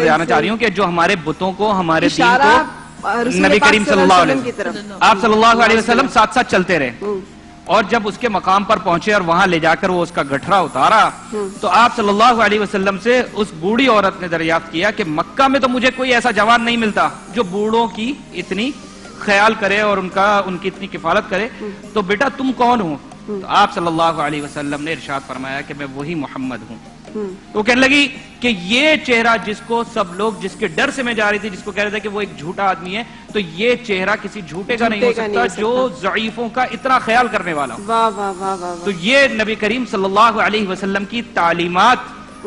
جانا چاہ رہی ہوں کہ جو ہمارے بتوں کو، ہمارے دین کو نبی کریم صلی اللہ علیہ وسلم، آپ صلی اللہ علیہ وسلم ساتھ ساتھ چلتے رہے، اور جب اس کے مقام پر پہنچے اور وہاں لے جا کر وہ اس کا گٹھرا اتارا تو آپ صلی اللہ علیہ وسلم سے اس بوڑھی عورت نے دریافت کیا کہ مکہ میں تو مجھے کوئی ایسا جوان نہیں ملتا جو بوڑھوں کی اتنی خیال کرے اور ان کی اتنی کفالت کرے، تو بیٹا تم کون ہو؟ تو آپ صلی اللہ علیہ وسلم نے ارشاد فرمایا کہ میں وہی محمد ہوں۔ تو وہ کہنے لگی کہ یہ چہرہ جس کو سب لوگ، جس کے ڈر سے میں جا رہی تھی، جس کو کہہ رہے تھے کہ وہ ایک جھوٹا آدمی ہے، تو یہ چہرہ کسی جھوٹے کا نہیں ہو سکتا جو ضعیفوں کا اتنا خیال کرنے والا ہو۔ تو یہ نبی کریم صلی اللہ علیہ وسلم کی تعلیمات،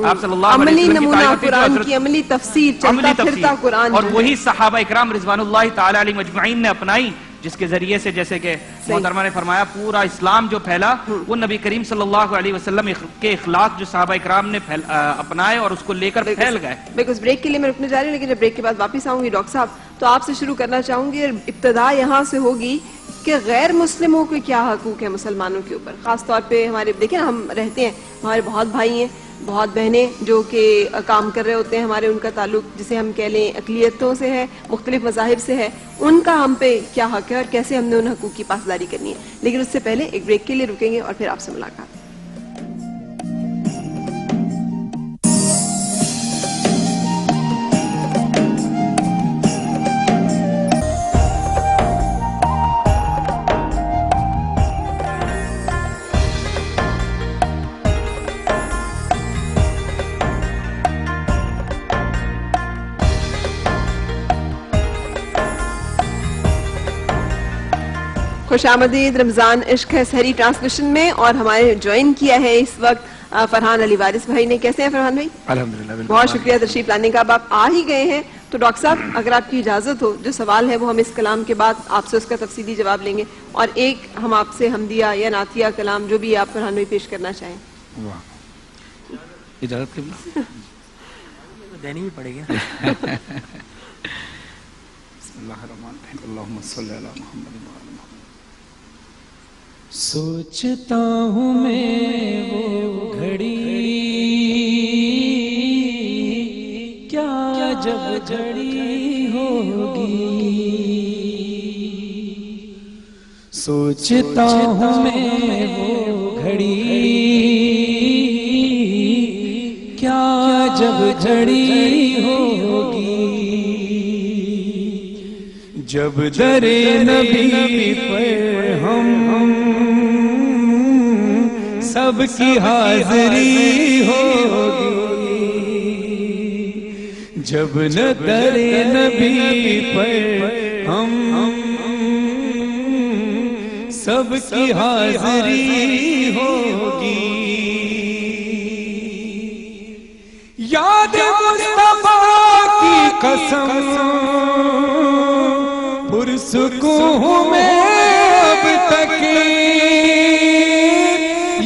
آپ صلی اللہ علیہ وسلم کی تعلیمات، قرآن کی عملی تفسیر، چلتا پھرتا قرآن، اور وہی صحابہ اکرام رضوان اللہ تعالی علیہ مجمعین نے اپنائی، جس کے ذریعے سے جیسے کہ محترمہ نے فرمایا پورا اسلام جو پھیلا وہ نبی کریم صلی اللہ علیہ وسلم کے اخلاق جو صحابہ اکرام نے اپنائے اور اس کو لے کر پھیل گئے۔ بالکل بریک کے لیے میں رکنے جا رہی ہوں، لیکن جب بریک کے بعد واپس آؤں گی ڈاکٹر صاحب تو آپ سے شروع کرنا چاہوں گی، ابتدا یہاں سے ہوگی کہ غیر مسلموں کے کیا حقوق ہیں مسلمانوں کے اوپر، خاص طور پہ ہمارے، دیکھیں ہم رہتے ہیں، ہمارے بہت بھائی ہیں، بہت بہنیں جو کہ کام کر رہے ہوتے ہیں، ہمارے ان کا تعلق جسے ہم کہہ لیں اقلیتوں سے ہے، مختلف مذاہب سے ہے، ان کا ہم پہ کیا حق ہے اور کیسے ہم نے ان حقوق کی پاسداری کرنی ہے۔ لیکن اس سے پہلے ایک بریک کے لیے رکیں گے اور پھر آپ سے ملاقات۔ خوش آمدید رمضان عشق ہے سحری ٹرانسلیشن میں، اور ہمارے جوائن کیا ہے اس وقت فرحان علی وارث بھائی نے۔ کیسے ہیں فرحان بھائی؟ الحمدللہ، بہت شکریہ تشریف لانے کا۔ اب آپ آ ہی گئے ہیں تو ڈاکٹر صاحب اگر آپ کی اجازت ہو، جو سوال ہے وہ ہم اس کلام کے بعد آپ سے اس کا تفصیلی جواب لیں گے، اور ایک ہم آپ سے حمدیہ یا نعتیہ کلام جو بھی آپ فرحان بھائی پیش کرنا چاہیں۔ اجازت قبلہ دینی بھی پڑے گی۔ بسم اللہ الرحمن الرحیم، اللہم صلی علی محمد وعلی محمد۔ سوچتا ہوں میں وہ گھڑی کیا جب گھڑی ہوگی، سوچتا ہوں میں وہ گھڑی کیا جب گھڑی ہوگی، جب در نبی پر ہم سب کی حاضری ہوگی، جب در نبی پر ہم سب کی حاضری ہوگی، یاد مصطفیٰ کی قسم پرسکون ہوں میں اب تک،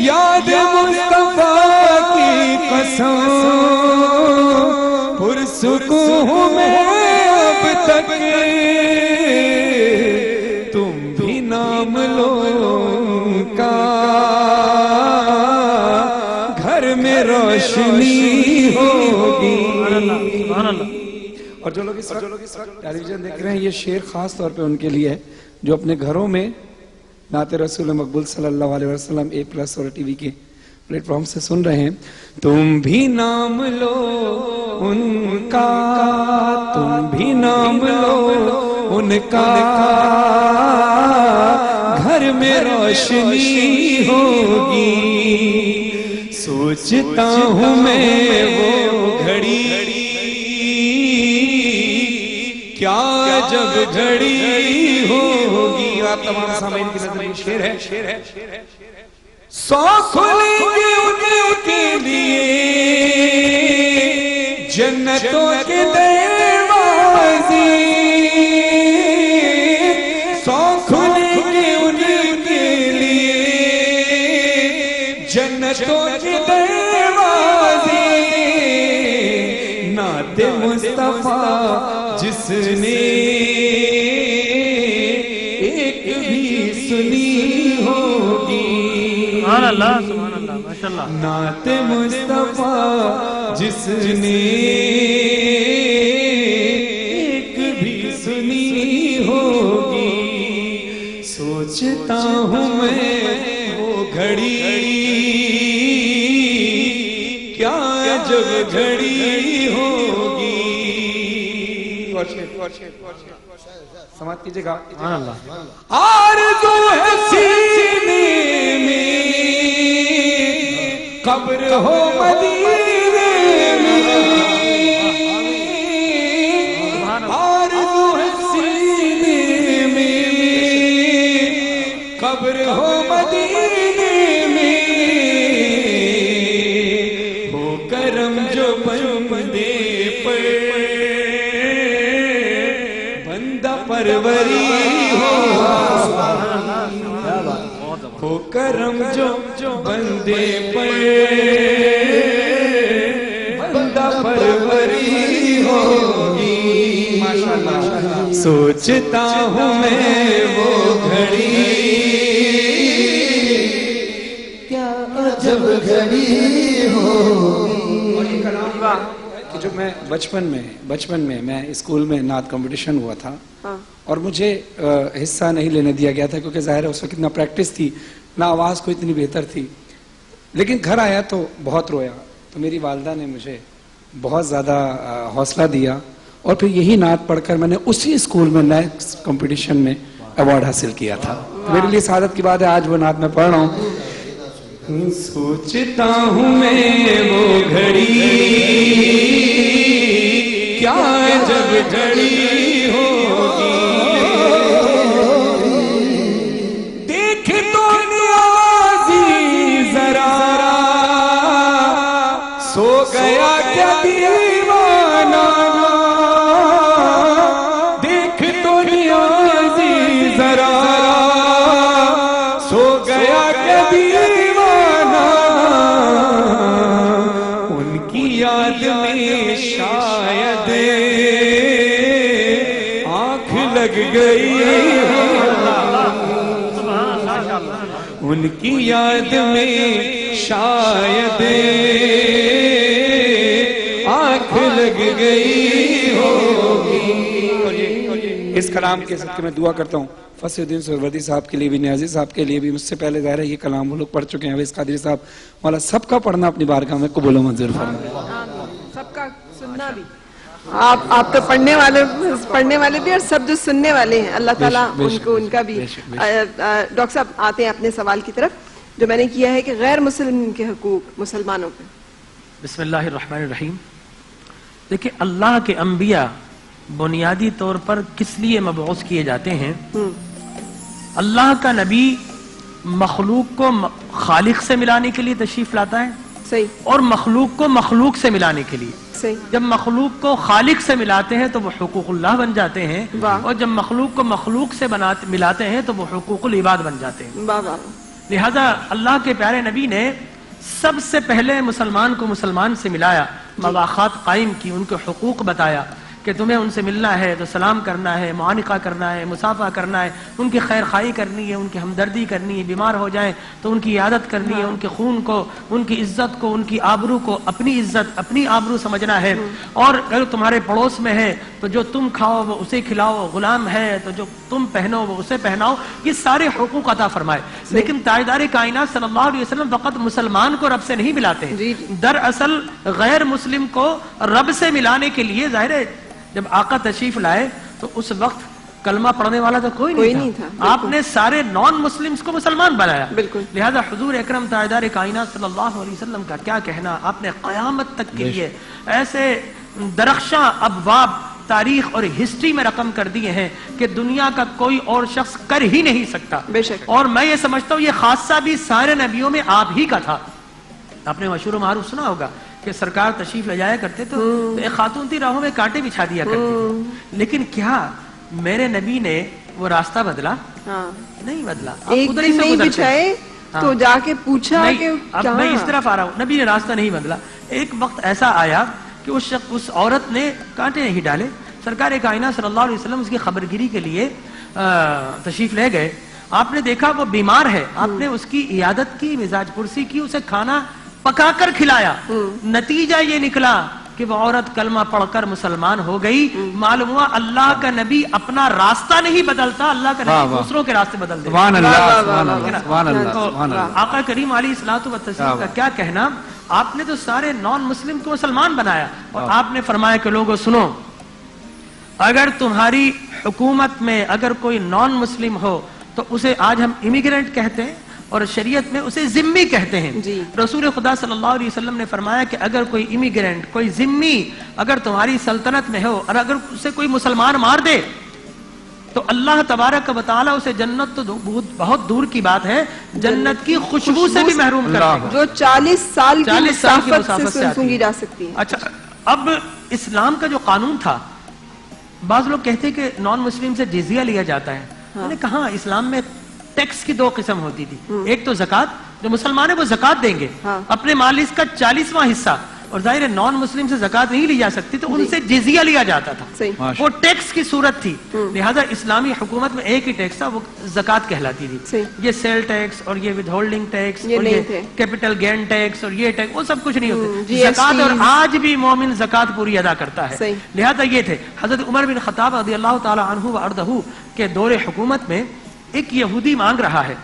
یاد مصطفیٰ کی قسم پرسکون ہوں میں اب تک، تم بھی نام لو ان کا گھر میں روشنی ہوگی۔ اور جو لوگ اس وقت ٹیلی ویژن دیکھ رہے ہیں، یہ شعر خاص طور پہ ان کے لیے ہے جو اپنے گھروں میں نعت رسول مقبول صلی اللہ علیہ وسلم اے پلس اور ٹی وی کے پلیٹ فارم سے سن رہے ہیں۔ تم بھی نام لو ان کا، تم بھی نام لو ان کا گھر میں روشنی ہوگی، سوچتا ہوں میں وہ گھڑی کیا جب گھڑی ہوگی۔ آپ تمام سامعین کی نظر میں شعر ہے، سو کھلیں گے ان کے لیے جنتوں کے دروازے، سو کھلیں گے ان کے لیے جنتوں کے دروازے، نعت مصطفیٰ جس نے ایک بھی سنی ہوگی، سبحان اللہ سبحان اللہ ماشاءاللہ، نعت مصطفیٰ جس نے سوچتا ہوں میں وہ گھڑی کیا جب گھڑی ہوگی. سماعت کیجئے گا. آرزو ہے سینے میں قبر ہو مدینے میں. آرزو ہے سینے میں قبر ہو مدینے میں. ہو کرم جو بندے پر بندہ پروری ہو کرم جو بندے پر بندہ پروری ہوگی. سوچتا ہوں میں وہ گھڑی کیا جب گھڑی ہوگی. کہ جو میں بچپن میں میں اسکول میں نعت کمپٹیشن ہوا تھا اور مجھے حصہ نہیں لینے دیا گیا تھا کیونکہ ظاہر ہے اس وقت اتنا پریکٹس تھی نہ آواز کو اتنی بہتر تھی. لیکن گھر آیا تو بہت رویا تو میری والدہ نے مجھے بہت زیادہ حوصلہ دیا اور پھر یہی نعت پڑھ کر میں نے اسی اسکول میں نیکسٹ کمپٹیشن میں ایوارڈ حاصل کیا تھا. میرے لیے سعادت کی بات ہے آج وہ نعت میں پڑھ رہا ہوں. سوچتا ہوں میں وہ گھڑی کیا جب گھڑی ہوگی. دیکھ تو نیازی ذرا سو گیا کیا دیوانہ. دیکھ تو نیازی ذرا سو گیا کیا دیوانہ. ان کی یاد میں شاید آنکھ لگ گئی. ان کی یاد میں شاید آنکھ لگ گئی ہوگی. اس کلام کے صدقے میں دعا کرتا ہوں فصیح الدین سہروردی صاحب کے لیے بھی نیازی صاحب کے لیے بھی مجھ سے پہلے ظاہر ہے یہ کلام وہ لوگ پڑھ چکے ہیں اویس قادری صاحب مولا سب کا پڑھنا اپنی بارگاہ میں قبول و منظور فرمائے. سب کا سننا بھی آپ تو پڑھنے والے بھی اور سب جو سننے والے ہیں اللہ تعالیٰ ان کا بھی. ڈاکٹر صاحب آتے ہیں اپنے سوال کی طرف جو میں نے کیا ہے کہ غیر مسلم کے حقوق مسلمانوں پہ. بسم اللہ الرحمن الرحیم. دیکھیں اللہ کے انبیاء بنیادی طور پر کس لیے مبعوث کیے جاتے ہیں؟ اللہ کا نبی مخلوق کو خالق سے ملانے کے لیے تشریف لاتا ہے صحیح اور مخلوق کو مخلوق سے ملانے کے لیے. صحیح. جب مخلوق کو خالق سے ملاتے ہیں تو وہ حقوق اللہ بن جاتے ہیں اور جب مخلوق کو مخلوق سے ملاتے ہیں تو وہ حقوق العباد بن جاتے ہیں. لہذا اللہ کے پیارے نبی نے سب سے پہلے مسلمان کو مسلمان سے ملایا، مواخات قائم کی، ان کے حقوق بتایا کہ تمہیں ان سے ملنا ہے تو سلام کرنا ہے، معانقہ کرنا ہے، مصافحہ کرنا ہے، ان کی خیر خواہی کرنی ہے، ان کی ہمدردی کرنی ہے، بیمار ہو جائیں تو ان کی عیادت کرنی ہے، ان کے خون کو، ان کی عزت کو، ان کی آبرو کو اپنی عزت اپنی آبرو سمجھنا ہے. اور اگر تمہارے پڑوس میں ہے تو جو تم کھاؤ وہ اسے کھلاؤ، غلام ہے تو جو تم پہنو وہ اسے پہناؤ. یہ سارے حقوق عطا فرمائے. لیکن تاجدار کائنات صلی اللہ علیہ وسلم فقط مسلمان کو رب سے نہیں ملاتے ہیں. دراصل غیر مسلم کو رب سے ملانے کے لیے ظاہر ہے جب آقا تشریف لائے تو اس وقت کلمہ پڑھنے والا تو کوئی نہیں تھا. آپ نے سارے نان مسلمز کو مسلمان بنایا. لہذا حضور اکرم تاجدار کائنات صلی اللہ علیہ وسلم کا کیا کہنا، آپ نے قیامت تک کے لیے ایسے درخشاں ابواب تاریخ اور ہسٹری میں رقم کر دیے ہیں کہ دنیا کا کوئی اور شخص کر ہی نہیں سکتا. اور میں یہ سمجھتا ہوں یہ خاصہ بھی سارے نبیوں میں آپ ہی کا تھا. آپ نے مشہور و معروف سنا ہوگا کہ سرکار تشریف لے جایا کرتے تو ایک خاتون تھی راہوں میں کانٹے بچھا دیا کرتی تھی. لیکن کیا میرے نبی نے وہ راستہ بدلا؟ نہیں بدلا. ایک دن نہیں بچھائے تو جا کے پوچھا کہ اب میں اس طرف آ رہا ہوں، نبی نے راستہ نہیں بدلا. ایک وقت ایسا آیا کہ اس عورت نے کانٹے نہیں ڈالے. سرکار کائنات صلی اللہ علیہ وسلم اس کی خبرگیری کے لیے تشریف لے گئے. آپ نے دیکھا وہ بیمار ہے، آپ نے اس کی عیادت کی، مزاج پرسی کی، اسے کھانا پکا کر کھلایا. نتیجہ یہ نکلا کہ وہ عورت کلمہ پڑھ کر مسلمان ہو گئی، معلوم ہوا اللہ کا نبی اپنا راستہ نہیں بدلتا، اللہ کا نبی دوسروں کے راستے بدل دیتا۔ سبحان اللہ، سبحان اللہ، سبحان اللہ، سبحان اللہ۔ آقا کریم علیہ الصلوۃ والتسلیم کا کیا کہنا، آپ نے تو سارے نان مسلم کو مسلمان بنایا، اور آپ نے فرمایا کہ لوگوں سنو، اگر تمہاری حکومت میں اگر کوئی نان مسلم ہو تو اسے آج ہم امیگرینٹ کہتے ہیں اور شریعت میں اسے ذمی کہتے ہیں۔ رسول خدا صلی اللہ علیہ وسلم نے فرمایا کہ اگر کوئی امیگرینٹ، کوئی ذمی اگر تمہاری سلطنت میں ہو اور اگر اسے کوئی مسلمان مار دے تو اللہ تبارک و تعالیٰ اسے جنت تو بہت دور کی بات ہے، جنت کی خوشبو سے بھی محروم کر دے گا، جو 40 سال کی مسافت سے سونگی جا سکتی ہے۔ اچھا، اب اسلام کا جو قانون تھا، بعض لوگ کہتے ہیں کہ نان مسلم سے جزیہ لیا جاتا ہے، میں نے کہا اسلام میں ٹیکس کی 2 قسم ہوتی تھی، ایک تو زکوٰۃ، جو مسلمان ہے وہ زکوٰۃ دیں گے اپنے مال کا 40واں حصہ، اور ظاہر ہے نان مسلم سے زکوٰۃ نہیں لی جا سکتی تو ان سے جزیہ لیا جاتا تھا، وہ ٹیکس کی صورت تھی، لہذا اسلامی حکومت میں ایک ہی ٹیکس تھا، وہ زکوٰۃ کہلاتی تھی۔ یہ سیل ٹیکس اور یہ ود ہولڈنگ ٹیکس اور یہ کیپٹل گین ٹیکس اور یہ ٹیکس وہ سب کچھ نہیں ہوتے، زکوٰۃ، اور آج بھی مومن زکوٰۃ پوری ادا کرتا ہے، لہذا یہ تھے۔ حضرت عمر بن خطاب رضی اللہ تعالی عنہ وارضہ کے دور حکومت میں ایک یہودی مانگ رہا ہے،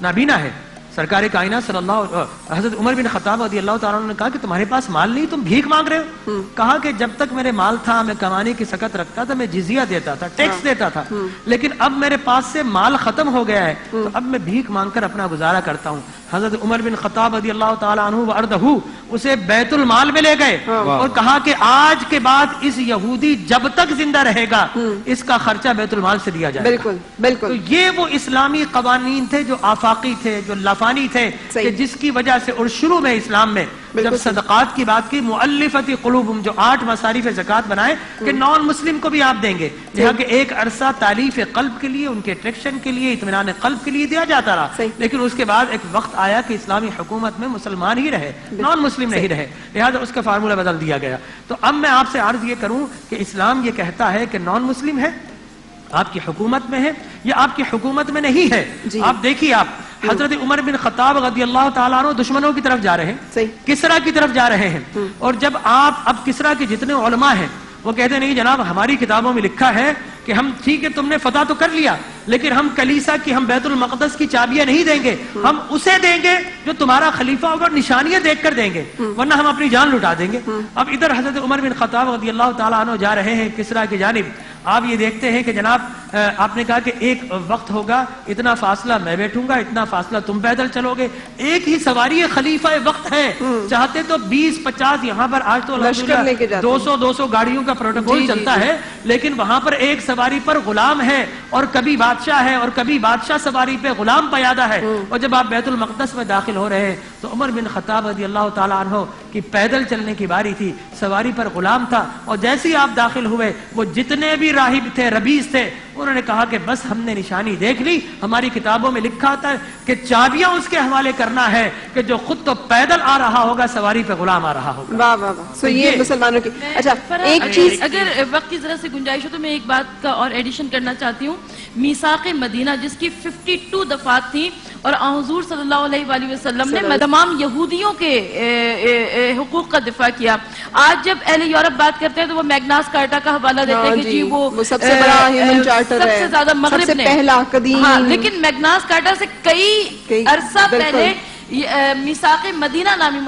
نابینا ہے، سرکار کائنات صلی اللہ حضرت عمر بن خطاب رضی اللہ تعالیٰ عنہ نے کہا کہ تمہارے پاس مال نہیں، تم بھیک مانگ رہے ہو؟ کہا کہ جب تک میرے مال تھا، میں کمانے کی سکت رکھتا تھا، میں جزیہ دیتا تھا، ٹیکس دیتا تھا، لیکن اب میرے پاس سے مال ختم ہو گیا ہے تو اب میں بھیک مانگ کر اپنا گزارا کرتا ہوں۔ حضرت عمر بن خطاب رضی اللہ تعالیٰ عنہ وارضہ اسے بیت المال میں لے گئے اور کہا کہ آج کے بعد اس یہودی جب تک زندہ رہے گا اس کا خرچہ بیت المال سے دیا جائے گا۔ بالکل، تو یہ وہ اسلامی قوانین تھے جو آفاقی تھے، جو لفانی تھے، کہ جس کی وجہ سے، اور شروع میں اسلام میں جب صدقات کی بات کی، مؤلفت قلوبہم، جو 8 مصارف زکوٰۃ بنائے کہ نان مسلم کو بھی آپ دیں گے، جہاں کہ ایک عرصہ تالیف قلب کے لیے، ان کے اٹریکشن کے لیے، اطمینان قلب کے لیے دیا جاتا رہا، لیکن اس کے بعد ایک وقت آیا کہ اسلامی حکومت میں مسلمان ہی رہے، نان مسلم نہیں رہے، لہذا اس کا فارمولہ بدل دیا گیا۔ تو اب میں آپ سے عرض یہ کروں کہ اسلام یہ کہتا ہے کہ نان مسلم ہے، آپ کی حکومت میں ہے یا آپ کی حکومت میں نہیں ہے۔ آپ دیکھیے، آپ حضرت عمر بن خطاب رضی اللہ تعالیٰ عنہ دشمنوں کی طرف جا رہے ہیں، کسرا کی طرف جا رہے ہیں، اور جب آپ اب کسرا کے جتنے علماء ہیں وہ کہتے ہیں نہیں جناب، ہماری کتابوں میں لکھا ہے کہ ہم ٹھیک ہے تم نے فتح تو کر لیا لیکن ہم کلیسا کی، ہم بیت المقدس کی چابیاں نہیں دیں گے، ہم اسے دیں گے جو تمہارا خلیفہ ہوگا، نشانیاں دیکھ کر دیں گے، ورنہ ہم اپنی جان لٹا دیں گے۔ اب ادھر حضرت عمر بن خطاب رضی اللہ تعالیٰ عنہ جا رہے ہیں کسرا کی جانب، آپ یہ دیکھتے ہیں کہ جناب آپ نے کہا کہ ایک وقت ہوگا، اتنا فاصلہ میں بیٹھوں گا، اتنا فاصلہ تم پیدل چلو گے، ایک ہی سواری خلیفہ وقت ہے، چاہتے تو 20-50 یہاں پر، آج تو 200 گاڑیوں کا پروٹوکول چلتا ہے، لیکن وہاں پر ایک سواری پر غلام ہے اور کبھی بادشاہ ہے اور کبھی بادشاہ سواری پہ غلام پیادہ ہے، اور جب آپ بیت المقدس میں داخل ہو رہے ہیں تو عمر بن خطاب رضی اللہ تعالیٰ عنہ کی پیدل چلنے کی باری تھی، سواری پر غلام تھا، اور جیسے ہی آپ داخل ہوئے وہ جتنے بھی راہب تھے، ربیز تھے، انہوں نے کہا کہ بس ہم نے نشانی دیکھ لی، ہماری کتابوں میں لکھا تھا کہ چابیاں اس کے حوالے کرنا ہے کہ جو خود تو پیدل آ رہا ہوگا، سواری پہ غلام آ رہا ہوگا۔ واہ واہ واہ، سو یہ مسلمانوں کی۔ اچھا، ایک چیز اگر وقت کی ذرا سے گنجائش ہو تو میں ایک بات کا اور ایڈیشن کرنا چاہتی ہوں، میثاق مدینہ جس کی 52 دفعات تھیں، اور حضور صلی اللہ علیہ وآلہ وسلم نے تمام یہودیوں کے حقوق کا دفاع کیا۔ آج جب اہل یورپ بات کرتے ہیں تو وہ میگناس کارٹا کا حوالہ دیتے ہیں کہ جی وہ سب سے بڑا ہیومن چارٹر ہے، سب سے زیادہ مغرب نے، پہلا قدیم، لیکن میگناس کارٹا سے کئی عرصہ پہلے میثاق مدینہ نامی